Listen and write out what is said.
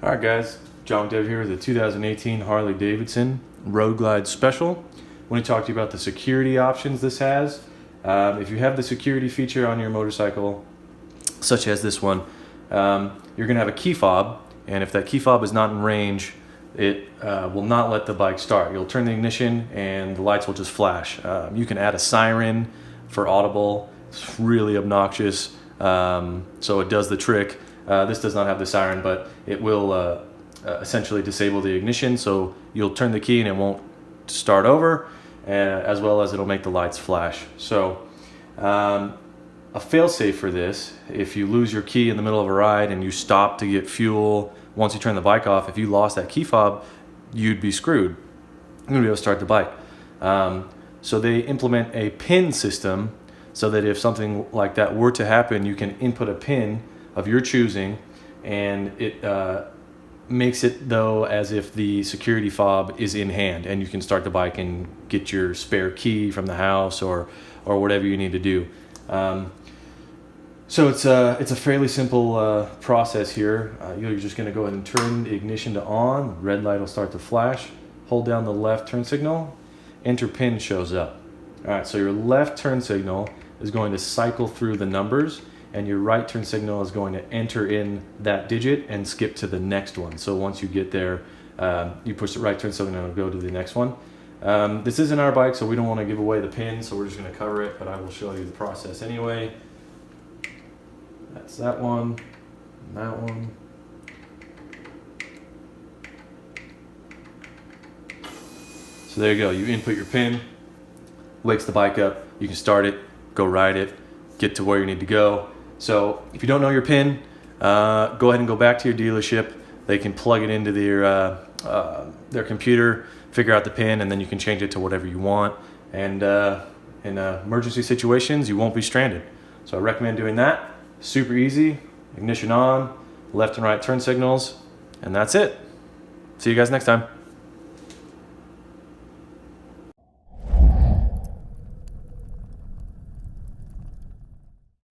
Alright guys, John Dev here with the 2018 Harley Davidson Road Glide Special. I want to talk to you about the security options this has. If you have the security feature on your motorcycle, such as this one, you're going to have a key fob, and if that key fob is not in range, it will not let the bike start. You'll turn the ignition and the lights will just flash. You can add a siren for audible. It's really obnoxious, so it does the trick. This does not have the siren, but it will essentially disable the ignition, so you'll turn the key and it won't start over, as well as it'll make the lights flash. So a fail-safe for this, if you lose your key in the middle of a ride and you stop to get fuel, once you turn the bike off, if you lost that key fob, you'd be screwed. You're gonna be able to start the bike. So they implement a pin system so that if something like that were to happen, you can input a pin of your choosing, and it makes it though as if the security fob is in hand, and you can start the bike and get your spare key from the house or whatever you need to do. So it's a fairly simple process here. You're just going to go ahead and turn the ignition to on. Red light will start to flash. Hold down the left turn signal. Enter pin shows up. All right, so your left turn signal is going to cycle through the numbers, and your right turn signal is going to enter in that digit and skip to the next one. So once you get there, you push the right turn signal and it'll go to the next one. This isn't our bike, so we don't want to give away the pin, so we're just going to cover it, but I will show you the process anyway. That's that one, and that one. So there you go, you input your pin, wakes the bike up, you can start it, go ride it, get to where you need to go. So if you don't know your pin, go ahead and go back to your dealership. They can plug it into their computer, figure out the pin, and then you can change it to whatever you want. And in emergency situations, you won't be stranded. So I recommend doing that. Super easy, ignition on, left and right turn signals, and that's it. See you guys next time.